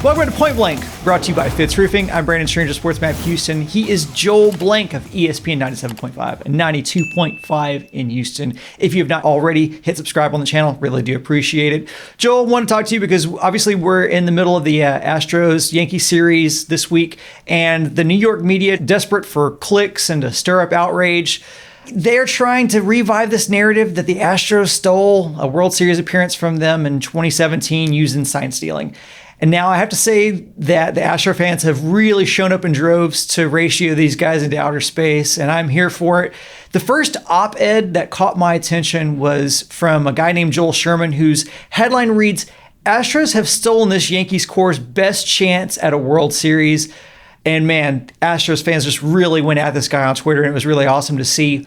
Welcome to Point Blank, brought to you by FitzRoofing. I'm Brandon Stranger, Sports Map Houston. He is Joel Blank of ESPN 97.5 and 92.5 in Houston. If you have not already, hit subscribe on the channel. Really do appreciate it. Joel, I want to talk to you because obviously we're in the middle of the Astros-Yankees series this week, and the New York media, desperate for clicks and to stir up outrage, they're trying to revive this narrative that the Astros stole a World Series appearance from them in 2017 using sign stealing. And now I have to say that the Astro fans have really shown up in droves to ratio these guys into outer space, and I'm here for it. The first op-ed that caught my attention was from a guy named Joel Sherman, whose headline reads, "Astros have stolen this Yankees core's best chance at a World Series." And man, Astros fans just really went at this guy on Twitter, and it was really awesome to see.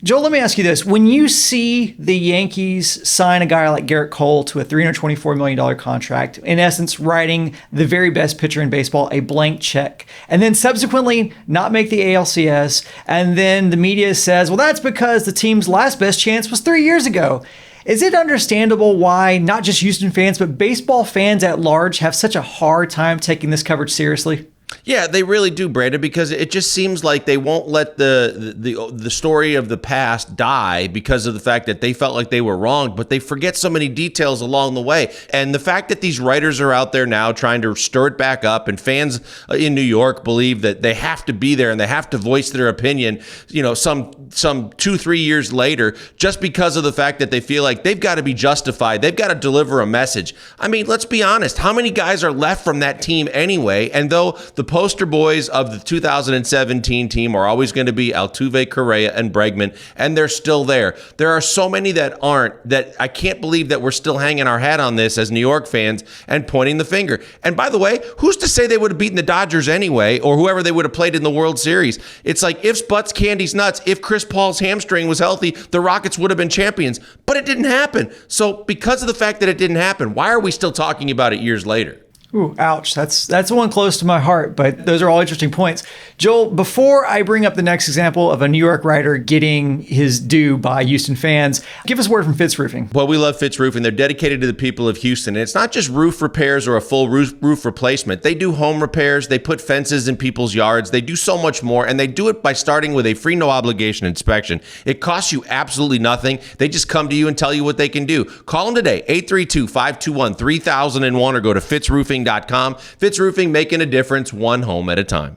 Joel, let me ask you this. When you see the Yankees sign a guy like Garrett Cole to a $324 million contract, in essence, writing the very best pitcher in baseball a blank check, and then subsequently not make the ALCS, and then the media says, well, that's because the team's last best chance was 3 years ago. Is it understandable why not just Houston fans, but baseball fans at large have such a hard time taking this coverage seriously? Yeah, they really do, Brandon, because it just seems like they won't let the story of the past die because of the fact that they felt like they were wrong, but they forget so many details along the way. And the fact that these writers are out there now trying to stir it back up, and fans in New York believe that they have to be there and they have to voice their opinion, you know, some 2-3 years later, just because of the fact that they feel like they've got to be justified, they've got to deliver a message. I mean, let's be honest, how many guys are left from that team anyway? And though the poster boys of the 2017 team are always going to be Altuve, Correa, and Bregman, and they're still there. There are so many that aren't, that I can't believe that we're still hanging our hat on this as New York fans and pointing the finger. And by the way, who's to say they would have beaten the Dodgers anyway, or whoever they would have played in the World Series? It's like ifs, buts, candies, nuts. If Chris Paul's hamstring was healthy, the Rockets would have been champions, but it didn't happen. So because of the fact that it didn't happen, why are we still talking about it years later? Ooh, ouch. That's one close to my heart, but those are all interesting points. Joel, before I bring up the next example of a New York writer getting his due by Houston fans, give us a word from FitzRoofing. Well, we love FitzRoofing. They're dedicated to the people of Houston. And it's not just roof repairs or a full roof replacement. They do home repairs. They put fences in people's yards. They do so much more, and they do it by starting with a free no obligation inspection. It costs you absolutely nothing. They just come to you and tell you what they can do. Call them today, 832-521-3001, or go to FitzRoofing.com. FitzRoofing, making a difference one home at a time.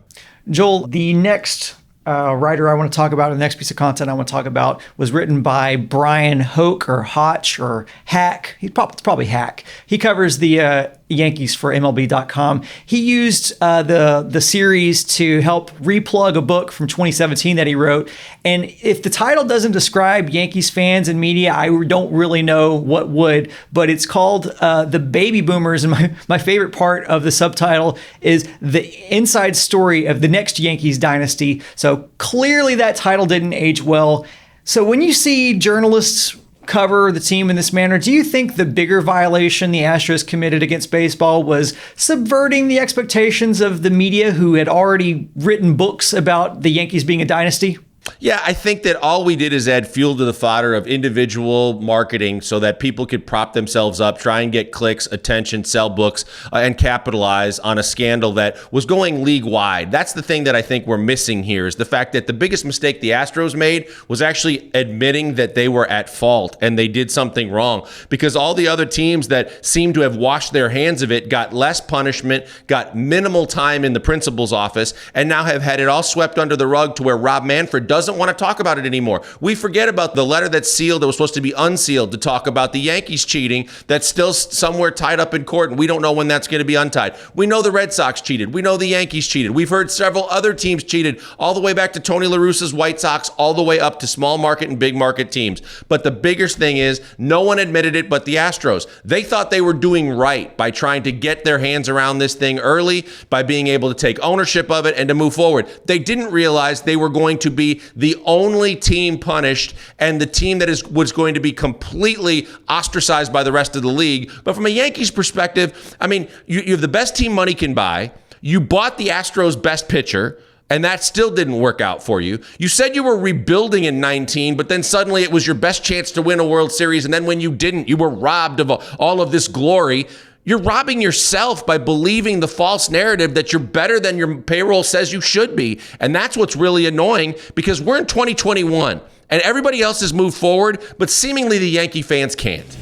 Joel, the next writer I want to talk about, the next piece of content I want to talk about, was written by Brian Hoke or Hotch or Hack. It's probably Hack. He covers the Yankees for MLB.com. He used the series to help replug a book from 2017 that he wrote. And if the title doesn't describe Yankees fans and media, I don't really know what would, but it's called The Baby Boomers. And my favorite part of the subtitle is the inside story of the next Yankees dynasty. So clearly that title didn't age well. So when you see journalists cover the team in this manner, do you think the bigger violation the Astros committed against baseball was subverting the expectations of the media who had already written books about the Yankees being a dynasty? Yeah, I think that all we did is add fuel to the fodder of individual marketing so that people could prop themselves up, try and get clicks, attention, sell books, and capitalize on a scandal that was going league-wide. That's the thing that I think we're missing here, is the fact that the biggest mistake the Astros made was actually admitting that they were at fault and they did something wrong, because all the other teams that seem to have washed their hands of it got less punishment, got minimal time in the principal's office, and now have had it all swept under the rug to where Rob Manfred doesn't want to talk about it anymore. We forget about the letter that's sealed that was supposed to be unsealed to talk about the Yankees cheating that's still somewhere tied up in court, and we don't know when that's going to be untied. We know the Red Sox cheated. We know the Yankees cheated. We've heard several other teams cheated, all the way back to Tony La Russa's White Sox, all the way up to small market and big market teams. But the biggest thing is no one admitted it but the Astros. They thought they were doing right by trying to get their hands around this thing early, by being able to take ownership of it and to move forward. They didn't realize they were going to be the only team punished and the team that was going to be completely ostracized by the rest of the league. But from a Yankees perspective, I mean, you have the best team money can buy. You bought the Astros' best pitcher, and that still didn't work out for you. You said you were rebuilding in 19, but then suddenly it was your best chance to win a World Series, and then when you didn't, you were robbed of all of this glory. You're robbing yourself by believing the false narrative that you're better than your payroll says you should be. And that's what's really annoying, because we're in 2021 and everybody else has moved forward, but seemingly the Yankee fans can't.